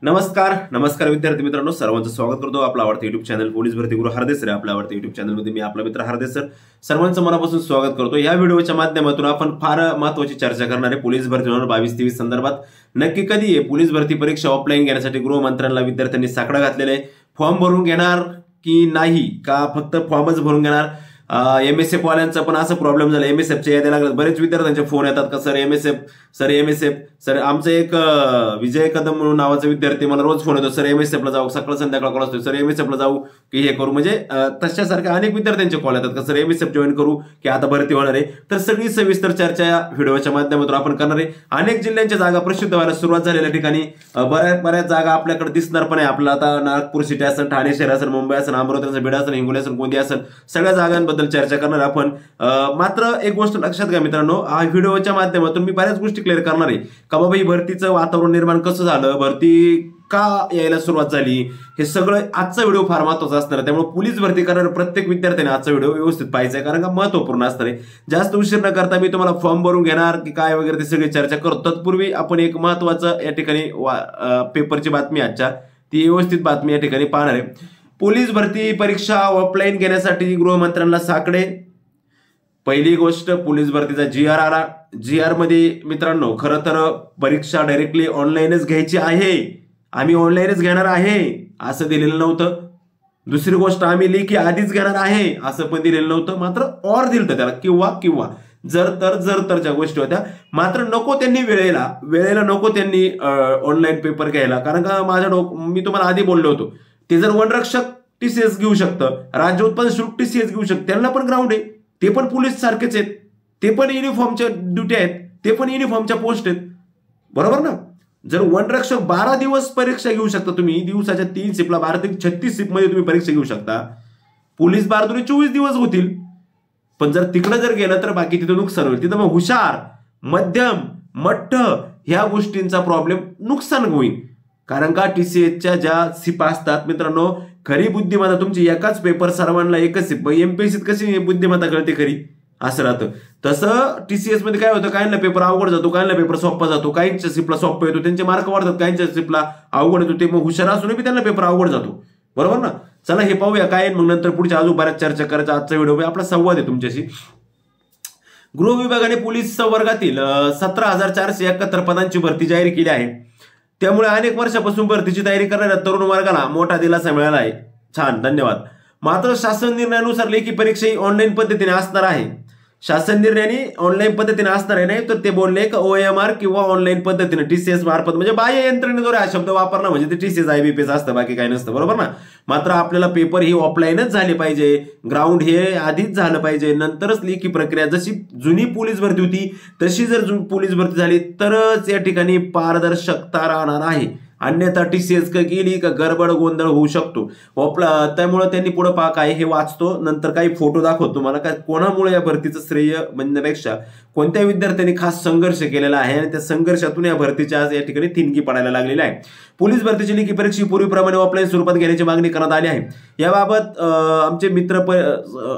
नमस्कार विद्यार्थी मित्रांनो, सर्वांचं स्वागत करतो आपला आवडता युट्यूब चॅनल पोलीस भरती गुरु हरदेस सर आपल्या आवडत्या युट्यूब चॅनलमध्ये मी आपला मित्र हरदेस सर सर्वांचं मनापासून स्वागत करतो। या व्हिडिओच्या माध्यमातून आपण फार महत्त्वाची चर्चा करणार आहे पोलीस भरती 2022-23 संदर्भात। नक्की कधी आहे पोलीस भरती परीक्षा ऑफलाईन घेण्यासाठी गृह मंत्र्यांना विद्यार्थ्यांनी साकडा घातलेला आहे। फॉर्म भरून घेणार की नाही, का फक्त फॉर्मच भरून घेणार? MSF वाल्यांचा पण असा प्रॉब्लेम झाला, MSFच्या याद्या लागल्यात, बरेच विद्यार्थ्यांचे फोन येतात का सर MSF सर आमचं एक विजय कदम म्हणून नावाचा विद्यार्थी मला रोज फोन येतो, सर MSFला जाऊ, सकाळ संध्याकाळ कॉल असतो, सर MSFला जाऊ की हे करू, म्हणजे तशासारख्या अनेक विद्यार्थ्यांचे कॉल येतात का सर MSF जॉईन करू की आता भरती होणार आहे। तर सगळी सविस्तर चर्चा या व्हिडिओच्या माध्यमातून आपण करणार आहे। अनेक जिल्ह्यांच्या जागा प्रसिद्ध व्हायला सुरुवात झालेल्या ठिकाणी बऱ्याच जागा आपल्याकडे दिसणार पण आहे। आपलं आता नागपूर सिटी असेल, ठाणे शहर असेल, मुंबई असेल, अमरावती असेल, बीड असेल, हिंगोली असेल, गोंदिया असेल, सगळ्या जागांबद्दल चर्चा करणार आपण। मात्र एक गोष्ट लक्षात घ्या मित्रांनो, हा व्हिडिओच्या माध्यमातून मी बऱ्याच गोष्टी क्लिअर करणार आहे का बाबा ही भरतीचं वातावरण निर्माण कसं झालं, भरती का यायला सुरुवात झाली, हे सगळं आजचा व्हिडिओ फार महत्त्वाचा असणार आहे। त्यामुळे पोलीस भरती करणाऱ्या प्रत्येक विद्यार्थ्याने आजचा व्हिडिओ व्यवस्थित पाहायचा आहे, कारण का महत्त्वपूर्ण असणार आहे। जास्त उशीर न करता मी तुम्हाला फॉर्म भरून घेणार की काय वगैरे ते सगळी चर्चा करतो। तत्पूर्वी आपण एक महत्त्वाचं या ठिकाणी पेपरची बातमी आजच्या ती व्यवस्थित बातमी या ठिकाणी पाहणार आहे। पोलीस भरती परीक्षा ऑफलाईन घेण्यासाठी गृहमंत्र्यांना साकडे। पहिली गोष्ट, पोलीस भरतीचा GR आला। GR मध्ये मित्रांनो खरं तर परीक्षा डायरेक्टली ऑनलाईनच घ्यायची आहे, आम्ही ऑनलाईनच घेणार आहे असं दिलेलं नव्हतं। दुसरी गोष्ट, आम्ही लेखी आधीच घेणार आहे असं पण दिलेलं नव्हतं, मात्र और दिलं त्याला किंवा जर तरच्या गोष्टी होत्या। मात्र नको त्यांनी वेळेला नको त्यांनी ऑनलाईन पेपर घ्यायला, कारण का मी तुम्हाला आधी बोललो होतो, ते जर वनरक्षक TCS घेऊ शकतं, राज्य उत्पादन शुल्क TCS घेऊ शकतं, त्यांना पण ग्राउंड आहे, ते पण पोलीस सारखेच आहेत, ते पण युनिफॉर्मच्या ड्युटी आहेत, ते पण युनिफॉर्मच्या पोस्ट आहेत, बरोबर ना? जर वनरक्षक 12 दिवस परीक्षा घेऊ शकता तुम्ही, दिवसाच्या 3 शिफ्टला 12 ते 36 शिफ्ट मध्ये तुम्ही परीक्षा घेऊ शकता, पोलीस 12 दूर 24 दिवस होतील। पण जर तिकडे जर गेलं तर बाकी तिथं नुकसान होईल, तिथं मग हुशार, मध्यम, मठ्ठ ह्या गोष्टींचा प्रॉब्लेम नुकसान होईल। कारण का TCSच्या ज्या शिपा असतात मित्रांनो, खरी बुद्धिमत्ता तुमची एकाच पेपर सर्वांना एकच शिप, MPSCत कशी बुद्धिमत्ता कळते खरी असं राहतं, तसं TCS मध्ये काय होतं, काहींना पेपर अवघड जातो, काहींना पेपर सोपा जातो, काहींच्या शिपला सोपा येतो, त्यांचे मार्क वाढतात, काहींच्या शिपला अवघड येतो, ते मग हुशार असूनही त्यांना पेपर अवघड जातो, बरोबर ना? चला हे पाहूया काय, मग नंतर पुढच्या अजून बऱ्याच चर्चा करायचा। आजचा व्हिडिओ आपला संवाद आहे तुमच्याशी। गृह विभागाने पोलीस वर्गातील 17,471 पदांची भरती जाहीर केली आहे, त्यामुळे अनेक वर्षापासून भरतीची तयारी करणाऱ्या तरुण वर्गाला मोठा दिलासा मिळाला आहे। छान, धन्यवाद। मात्र शासन निर्णयानुसार लेखी परीक्षा ही ऑनलाईन पद्धतीने असणार आहे। शासन निर्णयाने ऑनलाईन पद्धतीने असणार आहे, नाही तर ते बोलले का OMR किंवा ऑनलाईन पद्धतीने TCS मार्फत, म्हणजे बाह्य यंत्रणेद्वारे हा शब्द वापरला म्हणजे ते TCS IBPS असतं, बाकी काही नसतं, बरोबर ना? मात्र आपल्याला पेपर ही ऑफलाईनच झाले पाहिजे, ग्राउंड हे आधीच झालं पाहिजे, नंतरच लेखी प्रक्रिया। जशी जुनी पोलीस भरती होती तशी जर पोलीस भरती झाली तरच या ठिकाणी पारदर्शकता राहणार आहे, अन्यथा TCS गेली का गडबड गोंधळ होऊ शकतो। त्यामुळे त्यांनी पुढे काय हे वाचतो, नंतर काही फोटो दाखवतो तुम्हाला, काय कोणामुळे या भरतीचं श्रेय म्हणण्यापेक्षा कोणत्या विद्यार्थ्यांनी खास संघर्ष केलेला आहे आणि त्या संघर्षातून या भरतीच्या आज या ठिकाणी थिणगी पडायला लागलेली आहे। पोलीस भरतीची लेखी परीक्षा पूर्वीप्रमाणे ऑफलाईन स्वरूपात घेण्याची मागणी करण्यात आली आहे। याबाबत आमचे मित्र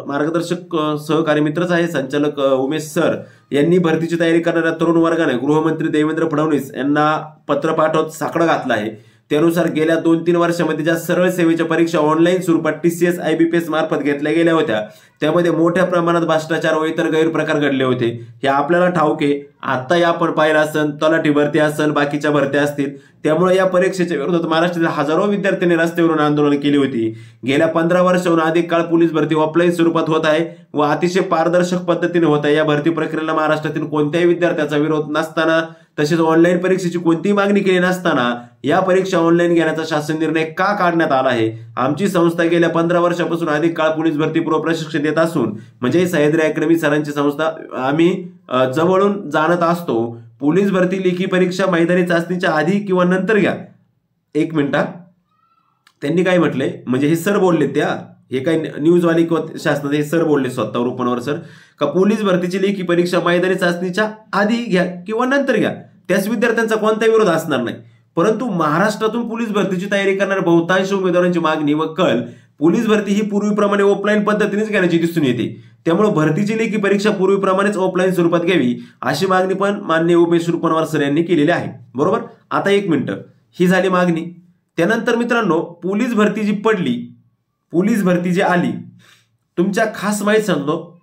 मार्गदर्शक सहकारी मित्रच आहे संचालक उमेश सर यांनी भरतीची तयारी करणाऱ्या तरुण वर्गाने गृहमंत्री देवेंद्र फडणवीस यांना पत्र पाठवत साकडा घातला आहे। त्यानुसार गेल्या 2-3 वर्षांमध्ये ज्या सरळ सेवेच्या परीक्षा ऑनलाईन स्वरूपात TCS IBPS मार्फत घेतल्या गेल्या होत्या, त्यामध्ये मोठ्या प्रमाणात भ्रष्टाचार व इतर गैरप्रकार घडले होते, हे आपल्याला ठाऊक आहे। आता आपण पाहिलं असेल, तलाठी भरती असेल, बाकीच्या भरत्या असतील, त्यामुळे या परीक्षेच्या विरोधात महाराष्ट्रातील हजारो विद्यार्थ्यांनी रस्त्यावरून आंदोलन केली होती। गेल्या 15 वर्षांहून अधिक काळ पोलीस भरती ऑफलाईन स्वरूपात होत आहे व अतिशय पारदर्शक पद्धतीने होत आहे। या भरती प्रक्रियेला महाराष्ट्रातील कोणत्याही विद्यार्थ्याचा विरोध नसताना, तसेच ऑनलाईन परीक्षेची कोणतीही मागणी केली नसताना या परीक्षा ऑनलाईन घेण्याचा शासन निर्णय का काढण्यात आला आहे? आमची संस्था गेल्या 15 वर्षापासून अधिक काळ पोलीस भरती पूर्व प्रशिक्षण देत असून, म्हणजे सह्याद्री अकॅडमी सरांची संस्था, आम्ही जवळून जाणत असतो। पोलीस भरती लेखी परीक्षा मैदानी चाचणीच्या आधी किंवा नंतर घ्या। एक मिनिट, त्यांनी काय म्हटले, म्हणजे हे सर बोलले, हे काही न्यूजवाली किंवा शासनाचे हे सर बोलले स्वतः रूपनवर सर, का पोलीस भरतीची लेखी परीक्षा मैदानी चाचणीच्या आधी घ्या किंवा नंतर घ्या, त्याच विद्यार्थ्यांचा कोणताही विरोध असणार नाही। परंतु महाराष्ट्रातून पोलीस भरतीची तयारी करणाऱ्या बहुतांश उमेदवारांची मागणी व कल पोलीस भरती ही पूर्वीप्रमाणे ऑफलाईन पद्धतीनेच घेण्याची दिसून येते, त्यामुळे भरतीची लेखी परीक्षा पूर्वीप्रमाणेच ऑफलाईन स्वरूपात घ्यावी अशी मागणी पण माननीय उमेश रूपनवर सर यांनी केलेली आहे, बरोबर? आता एक मिनिट, ही झाली मागणी. त्यानंतर मित्रांनो पोलीस भरती जी पडली, पोलीस भरती जी आली, तुमच्या खास माहीत सांगतो,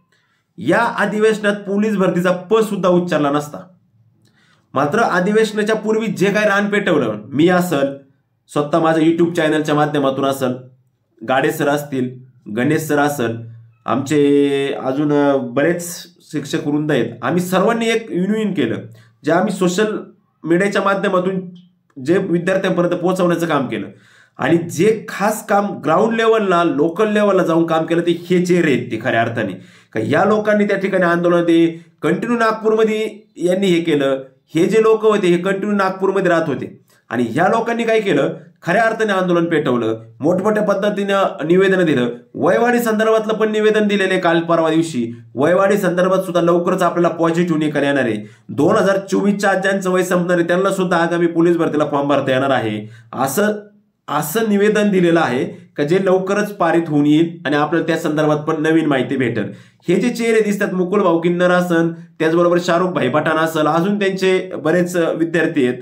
या अधिवेशनात पोलीस भरतीचा प सुद्धा उच्चारला नसता. मात्र अधिवेशनाच्या पूर्वी जे काही रान पेटवलं, मी असल, स्वतः माझ्या युट्यूब चॅनलच्या माध्यमातून असल, गाडे सर असतील, गणेश सर असल, आमचे अजून बरेच शिक्षक वृंद आहेत, आम्ही सर्वांनी एक युनियन केलं, जे आम्ही सोशल मीडियाच्या माध्यमातून जे विद्यार्थ्यांपर्यंत पोहोचवण्याचं काम केलं. आणि जे खास काम ग्राउंड लेवलला, लोकल लेवलला जाऊन काम केलं, ते हे चेहरे आहेत ते खऱ्या अर्थाने. का या लोकांनी त्या ठिकाणी आंदोलन, ते कंटिन्यू नागपूरमध्ये यांनी हे केलं. हे जे लोक होते हे कंटिन्यू नागपूरमध्ये राहत होते आणि ह्या लोकांनी काय केलं, खऱ्या अर्थाने आंदोलन पेटवलं, मोठमोठ्या पद्धतीनं निवेदन दिलं. वयवाडी संदर्भातलं पण निवेदन दिलेले काल परवा दिवशी. वयवाडी संदर्भात सुद्धा लवकरच आपल्याला पॉझिटिव्ह निकाल येणार आहे. 2024च्या ज्यांचं वय संपणार आहे त्यांना सुद्धा आगामी पोलीस भरतीला फॉर्म भरता येणार आहे, असं निवेदन दिलेलं आहे का जे लवकरच पारित होऊन येईल आणि आपल्याला त्या संदर्भात पण नवीन माहिती भेटेल. हे जे चेहरे दिसतात, मुकुल भाऊ किन्नर असन, त्याचबरोबर शाहरुख भाई पठाण असल, अजून त्यांचे बरेच विद्यार्थी आहेत,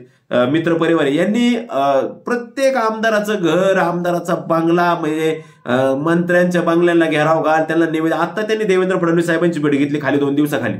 मित्र परिवार, यांनी प्रत्येक आमदाराचं घर, आमदाराचा बंगला, म्हणजे मंत्र्यांच्या बंगल्यांना घेराव घाल, त्यांना निवेदन. आता त्यांनी देवेंद्र फडणवीस साहेबांची भेट घेतली खाली 2 दिवसाखाली,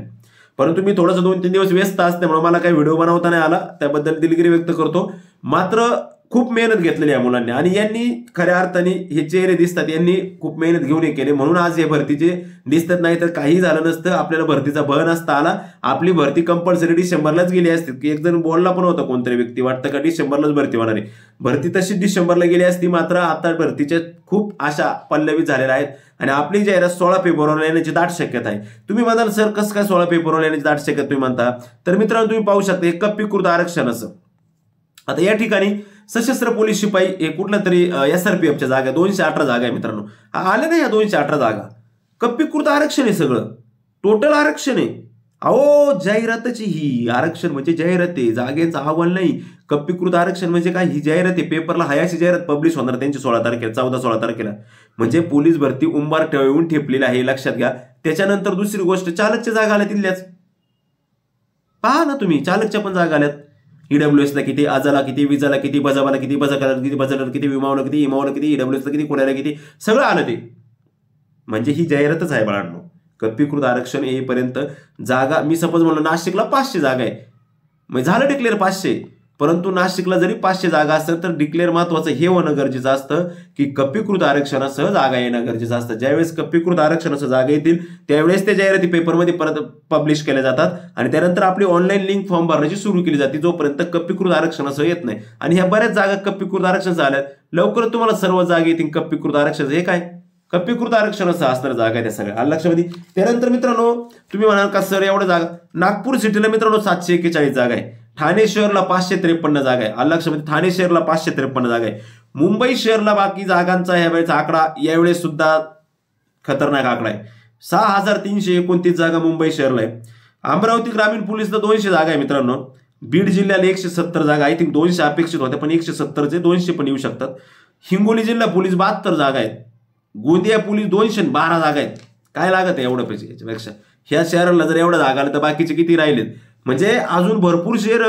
परंतु मी थोडंसं 2-3 दिवस व्यस्त असल्यामुळे मला काही व्हिडिओ बनवता नाही आला, त्याबद्दल दिलगिरी व्यक्त करतो. मात्र खूप मेहनत घेतलेली आहे मुलांनी आणि यांनी खऱ्या अर्थाने हे चेहरे दिसतात, यांनी खूप मेहनत घेऊन हे केले, म्हणून आज हे भरतीचे दिसतात. नाही तर काही झालं नसतं, आपल्याला भरतीचा भय नसता आला. आपली भरती कंपल्सरी डिसेंबरलाच गेली असती. की एक जण बोलला पण होता कोणतरी व्यक्ती, वाटतं का डिसेंबरलाच भरती होणार आहे. भरती तशी डिसेंबरला गेली असती, मात्र आता भरतीच्या खूप आशा पल्लवित झालेल्या आहेत आणि आपली जाहिरात 16 फेब्रुवारीला येण्याची दाट शक्यता आहे. तुम्ही म्हणाल सर कसं काय 16 फेब्रुवारीला येण्याची दाट शक्यता तुम्ही म्हणता, तर मित्रांनो तुम्ही पाहू शकता, हे कप्पीकृत आरक्षण असं. आता या ठिकाणी सशस्त्र पोलीस शिपाई हे कुठल्या तरी SRPFच्या जागा 218 जागा आहे मित्रांनो. आले नाही या 218 जागा, कप्पीकृत आरक्षण आहे, सगळं टोटल आरक्षण आहे. अहो जाहिरातची ही आरक्षण म्हणजे जाहिरात आहे, जागेचा अहवाल नाही. कप्पीकृत आरक्षण म्हणजे काय, ही जाहिरात आहे, पेपरला हयाची जाहिरात पब्लिश होणार त्यांची 14-16 तारखेला. म्हणजे पोलीस भरती उंबार ठेवून ठेपलेली आहे, लक्षात घ्या. त्याच्यानंतर दुसरी गोष्ट, चालकच्या जागा आल्या तिथल्याच, पहा ना तुम्ही, चालकच्या पण जागा आल्यात. EWSला किती, आजाला किती, विजाला किती, बजाबाला किती, बजाकाला किती, बजाला किती, विमावला किती, इमावला किती, EWSला किती, कोणाला किती, सगळं आलं ते. म्हणजे ही जाहिरातच आहे बाळांनो. कप्पीकृत आरक्षण येईपर्यंत जागा, मी सपोज म्हणलं नाशिकला 500 जागा आहे, मग झालं डिक्लेअर 500. परंतु नाशिकला जरी 500 जागा असेल तर डिक्लेअर महत्वाचं हे होणं गरजेचं असतं की कप्पीकृत आरक्षणासह जागा येणं गरजेचं असतं. ज्यावेळेस कप्पीकृत आरक्षणासह जागा येतील त्यावेळेस त्या जाहिराती पेपरमध्ये परत पब्लिश केल्या जातात आणि त्यानंतर आपली ऑनलाईन लिंक फॉर्म भरण्याची सुरू केली जाते, जोपर्यंत कप्पीकृत आरक्षणासह येत नाही. आणि ह्या बऱ्याच जागा कप्पीकृत आरक्षण झाल्या, लवकर तुम्हाला सर्व जागा येतील कप्पीकृत आरक्षण. हे काय कप्पीकृत आरक्षणासह असणार जागा आहे त्या सगळ्या लक्षामध्ये. त्यानंतर मित्रांनो तुम्ही म्हणाल का सर एवढ्या जागा, नागपूर सिटीला मित्रांनो 741 जागा आहे, ठाणे शहरला 553 जागा आहे, लक्षामध्ये ठाणे शहरला 553 जागा आहे. मुंबई शहरला बाकी जागांचा यावेळेचा आकडा यावेळेस सुद्धा खतरनाक आकडा आहे, 6329 जागा मुंबई शहरला आहे. अमरावती ग्रामीण पोलीसला 200 जागा आहे मित्रांनो. बीड जिल्ह्याला 170 जागा, आय थिंक 200 अपेक्षित होत्या पण 170चे 200 पण येऊ शकतात. हिंगोली जिल्हा पोलीस 72 जागा आहेत, गोंदिया पोलीस 212 जागा आहेत. काय लागत आहे एवढं पैसे याच्यापेक्षा, ह्या शहराला जर एवढं जागा आलं तर बाकीचे किती राहिलेत. म्हणजे अजून भरपूर शहर,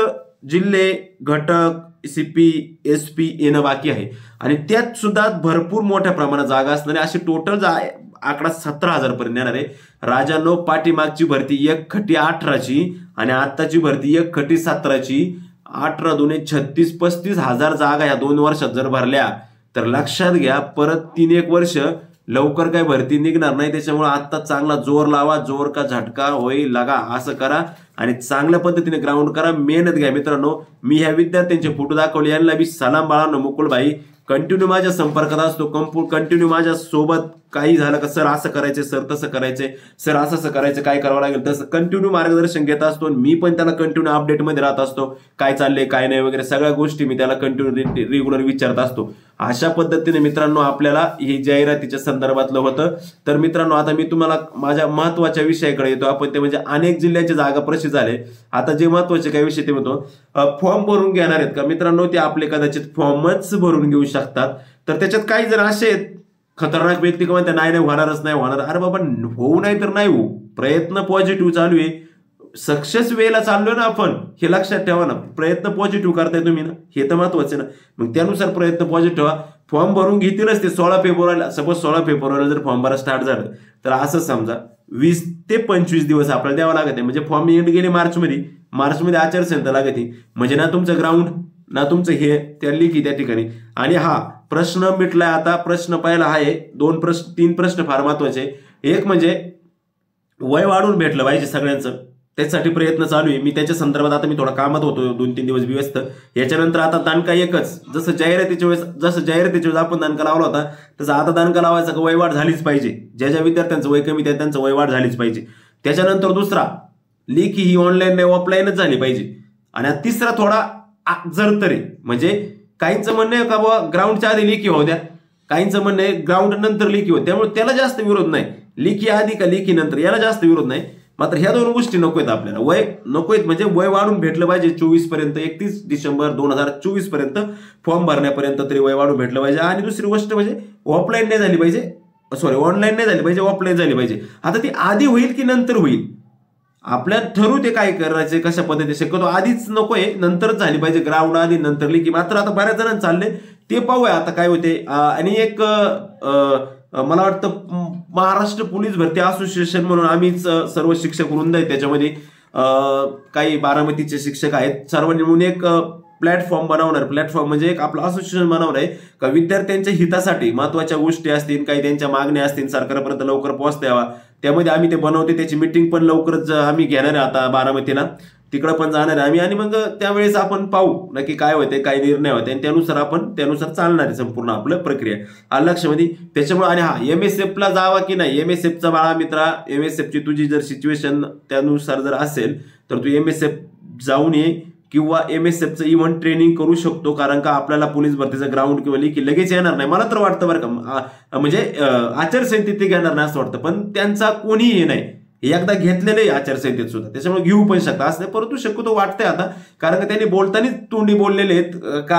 जिल्हे, घटक, CP, SP येणं बाकी आहे आणि त्यात सुद्धा भरपूर मोठ्या प्रमाणात जागा असणारे अशी टोटल आकडा 17,000 पर्यंत येणार आहे. राजांनो पाठीमागची भरती 1/18ची आणि आत्ताची भरती 1/17ची, 18 दुने 36, 35,000 जागा ह्या 2 वर्षात जर भरल्या तर लक्षात घ्या परत 3-1 वर्ष लवकर काय भरती निघणार नाही. त्याच्यामुळे आता चांगला जोर लावा, जोर का झटका होईल लगा, असं करा आणि चांगल्या पद्धतीने ग्राउंड करा, मेहनत घ्या मित्रांनो. मी ह्या विद्यार्थ्यांचे फोटो दाखवले, यांना बी सलाम बाळांनो. मुकुल भाई कंटिन्यू माझ्या संपर्कात असतो, कंटिन्यू माझ्या सोबत. काही झालं का सर असं करायचे, सर तसं करायचे, सर असं करायचं, काय करावं लागेल तसं कंटिन्यू मार्गदर्शन घेत असतो. मी पण त्याला कंटिन्यू अपडेटमध्ये राहत असतो, काय चाललंय काय नाही वगैरे सगळ्या गोष्टी मी त्याला कंटिन्यू रेग्युलर विचारत असतो. अशा पद्धतीने मित्रांनो आपल्याला ही जाहिरातीच्या संदर्भातलं होतं. तर मित्रांनो आता मी तुम्हाला माझ्या महत्वाच्या विषयाकडे येतो आपण, ते म्हणजे अनेक जिल्ह्याच्या जागा प्रसिद्ध झाले. आता जे महत्वाचे काही विषय ते म्हणतो, फॉर्म भरून घेणार आहेत का मित्रांनो, ते आपले कदाचित फॉर्मच भरून घेऊ शकतात. तर त्याच्यात काही जण असे आहेत खतरनाक व्यक्ती किंवा नाही होणारच नाही होणार. अरे बाबा होऊ नाही तर नाही होऊ, प्रयत्न पॉझिटिव्ह चालू आहे, सक्सेस वेला चाललो ना आपण, हे लक्षात ठेवा ना. प्रयत्न पॉझिटिव्ह करताय तुम्ही ना, हे तर महत्वाचं ना. मग त्यानुसार प्रयत्न पॉझिटिव्ह ठेवा. फॉर्म भरून घेतीलच ते 16 फेब्रुवारीला. सपोज 16 फेब्रुवारीला जर फॉर्म भरा स्टार्ट झालं तर असं समजा 20 ते 25 दिवस आपल्याला द्यावं लागत आहे. म्हणजे फॉर्म एंड गेले मार्चमध्ये आचारसंहिता लागते. म्हणजे ना तुमचं ग्राउंड ना तुमचं हे त्या लिखी त्या ठिकाणी. आणि हा प्रश्न मिटलाय. आता प्रश्न पहिला आहे 3 प्रश्न फार महत्वाचे. एक म्हणजे वय वाढून भेटलं पाहिजे सगळ्यांचं, त्याच्यासाठी प्रयत्न चालू आहे. मी त्याच्या संदर्भात आता मी थोडा कामात होतो, 2-3 दिवस व्यस्त. याच्यानंतर आता दानका एकच, जसं जाहिरातीच्या वेळेस आपण दानका लावला होता तसं आता दानका लावायचा वयवाढ झालीच पाहिजे. ज्या विद्यार्थ्यांचं वय कमी आहे त्यांचं वयवाढ झालीच पाहिजे. त्याच्यानंतर दुसरा, लेखी ही ऑनलाईन नाही ऑफलाईनच झाली पाहिजे. आणि तिसरा थोडा जरतरी, म्हणजे काहींचं म्हणणं आहे का बाबा ग्राउंडच्या आधी लेखी होऊ द्या, काहींचं म्हणणं आहे ग्राउंड नंतर लेखी होत. त्यामुळे त्याला जास्त विरोध नाही. लेखी आधी का लेखी नंतर याला जास्त विरोध नाही. मात्र ह्या 2 गोष्टी नको आहेत आपल्याला. वय नको आहेत म्हणजे वय वाढून भेटलं पाहिजे 24 पर्यंत, 31 डिसेंबर 2024 पर्यंत फॉर्म भरण्यापर्यंत तरी वय वाढून भेटलं पाहिजे. आणि दुसरी गोष्ट म्हणजे ऑफलाईन नाही झाली पाहिजे, ऑनलाईन नाही झाली पाहिजे, ऑफलाईन झाली पाहिजे. आता ती आधी होईल की नंतर होईल आपल्याला ठरवू ते काय करायचे कशा पद्धतीने. शक्यतो आधीच नकोय, नंतरच झाली पाहिजे. ग्राउंड आधी नंतर लेखी. मात्र आता बऱ्याच जणांना चालले ते पाहूया आता काय होते. आणि एक मला वाटतं महाराष्ट्र पोलीस भरती असोसिएशन म्हणून आम्हीच सर्व शिक्षक वृंद आहे, त्याच्यामध्ये काही बारामतीचे शिक्षक आहेत, सर्वांनी मिळून एक प्लॅटफॉर्म म्हणजे एक आपलं असोसिएशन बनवणार आहे का विद्यार्थ्यांच्या हितासाठी महत्वाच्या गोष्टी असतील, काही त्यांच्या मागण्या असतील सरकारपर्यंत लवकर पोहोचता यावा, त्यामध्ये आम्ही ते बनवते. त्याची मिटिंग पण लवकरच आम्ही घेणार आहे आता बारामतीला, तिकडं पण जाणार आहे आम्ही. आणि मग त्यावेळेस आपण पाहू नक्की काय होते, काय निर्णय होते आणि त्यानुसार चालणार आहे संपूर्ण आपलं प्रक्रिया लक्षामध्ये. त्याच्यामुळे आणि हा MSF ला जावा की नाही, MSF बाळा मित्रा, MSF ची तुझी जर सिच्युएशन त्यानुसार जर असेल तर तू MSF जाऊन ये किंवा MSFचं इव्हन ट्रेनिंग करू शकतो. कारण का आपल्याला पोलीस भरतीचं ग्राउंड किंवा लेखी लगेच येणार नाही मला तर वाटतं बरं का. म्हणजे आचारसंहितेत ते घेणार नाही असं वाटतं, पण त्यांचा कोणीही नाही, एकदा घेतलेलं आहे आचारसंहितेत सुद्धा, त्याच्यामुळे घेऊ पण शकता असं नाही. परंतु शक्यतो वाटतंय आता, कारण का त्यांनी बोलताना तोंडी बोललेले आहेत का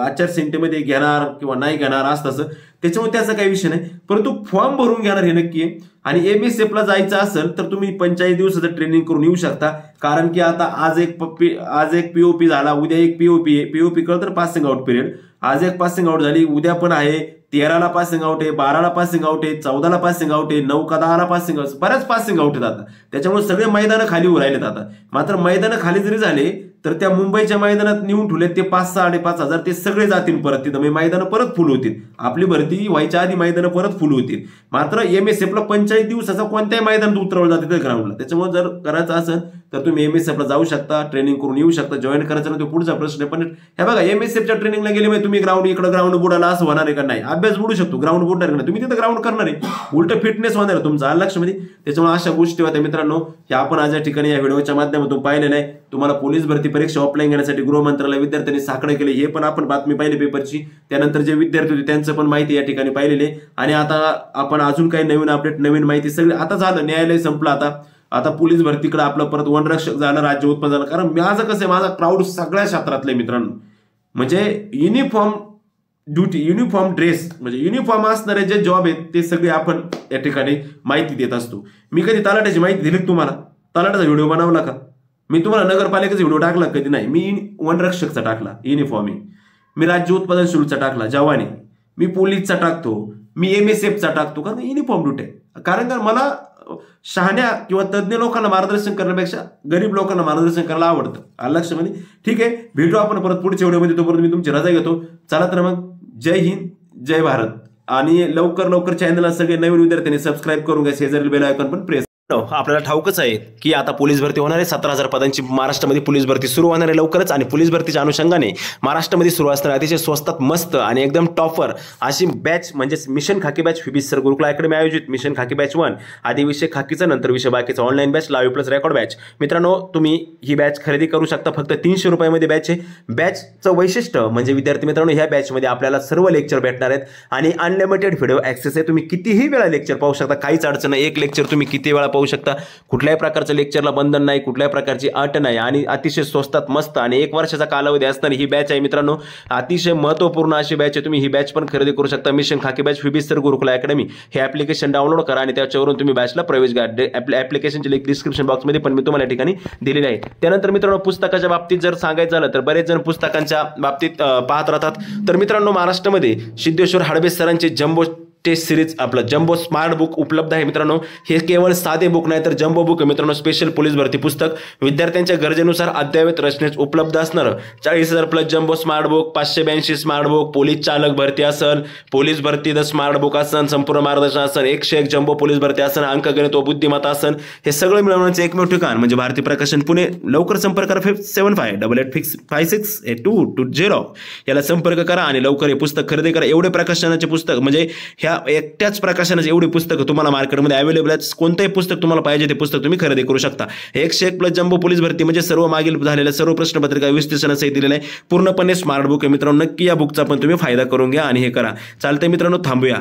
आचारसंहितेमध्ये घेणार किंवा नाही घेणार असं तसं, त्याच्यामुळे त्याचा काही विषय नाही. परंतु फॉर्म भरून घेणार हे नक्की आहे. आणि MSF ला जायचं असेल तर तुम्ही 45 दिवसाचं ट्रेनिंग करून येऊ शकता. कारण की आता आज एक POP झाला, उद्या एक POP कळतं तर पासिंग आउट पिरियड. आज एक पासिंग आउट झाली, उद्या पण आहे. 13ला पासिंग आउट आहे, 12ला पासिंग आउट आहे, 14ला पासिंग आउट आहे, 9 का 10ला पासिंग आउट, बऱ्याच पासिंग आउट आहेत आता. त्याच्यामुळे सगळे मैदानं खाली उरायलेत आता. मात्र मैदानं खाली जरी झाले तर त्या मुंबईच्या मैदानात नेऊन ठेवले ते 5,000-5,500 हजार ते सगळे जातील परत तिथं. मैदानं परत फुल होतील. आपली भरती व्हायच्या आधी मैदानं परत फुल होतील. मात्र MSF ला 45 दिवसाचा कोणत्याही मैदानात उतरवलं जाते ग्राउंडला. त्याच्यामुळे जर करायचं असेल तर तुम्ही MSF ला जाऊ शकता, ट्रेनिंग करून येऊ शकता. जॉईन करायचं ना तो पुढचा प्रश्न आहे. पण हे बघा MSFच्या ट्रेनिंगला गेले म्हणजे तुम्ही ग्राउंड बुडाला असं होणार आहे का नाही, अभ्यास बुडू शकतो, ग्राउंड बुडणार नाही, तुम्ही तिथं ग्राउंड करणार आहे, उलट फिटनेस होणार आहे तुमचा लक्षामध्ये. त्याच्यामुळे अशा गोष्टी होत्या मित्रांनो, हे आपण आज या ठिकाणी या व्हिडिओच्या माध्यमातून पाहिलेलं आहे. तुम्हाला पोलीस भरती परीक्षा ऑफलाईन घेण्यासाठी गृह मंत्रालय विद्यार्थ्यांनी साकडे केले, हे पण आपण बातमी पाहिली पेपरची. त्यानंतर जे विद्यार्थी होते त्यांचं पण माहिती या ठिकाणी पाहिलेली आहे. आणि आता आपण अजून काही नवीन अपडेट, नवीन माहिती सगळी आता झालं, न्यायालय संपलं. आता पोलीस भरतीकडे आपलं परत वनरक्षक झालं, राज्य उत्पन्न झालं. कारण माझं कसं आहे, माझा क्राऊड सगळ्या क्षेत्रातले मित्रांनो, म्हणजे युनिफॉर्म ड्युटी, युनिफॉर्म ड्रेस, म्हणजे युनिफॉर्म असणारे जे जॉब आहेत ते सगळे आपण या ठिकाणी माहिती देत असतो. मी कधी तलाट्याची माहिती दिली तुम्हाला? तलाट्याचा व्हिडिओ बनवला का? मी तुम्हाला नगरपालिकेचा व्हिडिओ टाकला कधी नाही. मी वनरक्षकचा टाकला युनिफॉर्म, मी राज्य उत्पादन शुल्कचा टाकला जवानी, मी पोलीसचा टाकतो, मी MSFचा टाकतो. कारण युनिफॉर्म ड्युटी आहे. कारण का मला शहाण्या किंवा तज्ज्ञ लोकांना मार्गदर्शन करण्यापेक्षा गरीब लोकांना मार्गदर्शन करायला आवडतं लक्षामध्ये. ठीक आहे, भेटू आपण परत पुढच्या व्हिडिओमध्ये. तोपर्यंत मी तुमची रजा घेतो. चला तर मग, जय हिंद, जय भारत. आणि लवकर चॅनलला सगळे नवीन विद्यार्थ्यांनी सबस्क्राईब करून घ्या, शेजारील बेल आयकॉन पण प्रेस. आपल्याला ठाऊकच आहे की आता पोलीस भरती होणार आहे. 17,000 पदांची महाराष्ट्रामध्ये पोलीस भरती सुरू होणार आहे लवकरच. आणि पोलीस भरतीच्या अनुषंगाने महाराष्ट्रामध्ये सुरू असणारे अतिशय स्वस्तात मस्त आणि एकदम टॉपर अशी बॅच म्हणजे मिशन खाकी बॅच फिबिस सर गुरुकुल अकॅडमी आयोजित मिशन खाकी बॅच 1, आधी विषय खाकीचा, नंतर विषय बाकीचा, online batch, live plus record batch. मित्रांनो, तुम्ही ही बॅच खरेदी करू शकता फक्त 300 रुपयामध्ये बॅच आहे. बॅचचं वैशिष्ट्य म्हणजे विद्यार्थी मित्रांनो, ह्या बॅचमध्ये आपल्याला सर्व लेक्चर भेटणार आहेत आणि अनलिमिटेड व्हिडिओ ॲक्सेस आहे. तुम्ही कितीही वेळा लेक्चर पाहू शकता, काहीच अडचण नाही. एक लेक्चर तुम्ही किती वेळा पाहू शकता. कुठल्याही प्रकारचं लेक्चरला बंधन नाही, कुठल्याही प्रकारची अट नाही आणि अतिशय स्वस्तात मस्त आणि 1 वर्षाचा कालावधी असताना ही बॅच आहे मित्रांनो. अतिशय महत्त्वपूर्ण अशी बॅच आहे. तुम्ही ही बॅच पण खरेदी करू शकता. मिशन खाकी बॅच फिबिस्तर गुरुकुल अकॅडमी हे ॲप्लिकेशन डाउनलोड करा आणि त्याच्यावरून तुम्ही बॅचला प्रवेश घ्या. ॲप्लिकेशनची लिंक डिस्क्रिप्शन बॉक्समध्ये पण मी तुम्हाला या ठिकाणी दिलेली आहे. त्यानंतर मित्रांनो पुस्तकाच्या बाबतीत जर सांगायचं झालं तर बरेच जण पुस्तकांच्या बाबतीत पाहत राहतात. तर मित्रांनो महाराष्ट्रामध्ये सिद्धेश्वर हाडबे सरांचे जम्बो टेस्ट सिरीज आपलं जम्बो स्मार्ट बुक उपलब्ध आहे मित्रांनो. हे केवळ साधे बुक नाही तर जम्बो बुक आहे मित्रांनो. स्पेशल पोलीस भरती पुस्तक विद्यार्थ्यांच्या गरजेनुसार अद्ययावत रचनेत उपलब्ध असणारं 40,000 plus jumbo smart book, 582 smart book, police चालक भरती असन, पोलीस भरती द स्मार्ट बुक असन, संपूर्ण मार्गदर्शन असन, 101 जम्बो पोलीस भरती असन, अंकगणित व बुद्धिमत्ता असन, हे सगळं मिळवण्याचे एकमेव ठिकाण म्हणजे भारती प्रकाशन पुणे. लवकर संपर्क करा 7588565220 याला संपर्क करा आणि लवकर हे पुस्तक खरेदी करा. एवढे प्रकाशनाचे पुस्तक म्हणजे ह्या एकट्याच प्रकाशनाची एवढी पुस्तकं तुम्हाला मार्केटमध्ये अवेलेबल आहेत. कोणतेही पुस्तक तुम्हाला पाहिजे ते पुस्तक तुम्ही खरेदी करू शकता. 101 प्लस जम्बो पोलीस भरती म्हणजे सर्व मागील झालेल्या सर्व प्रश्नपत्रिका विश्लेषणासहित दिलेलं आहे. पूर्णपणे स्मार्ट बुक आहे मित्रांनो. नक्की या बुकचा पण तुम्ही फायदा करून घ्या आणि हे करा. चालतंय मित्रांनो, थांबूया.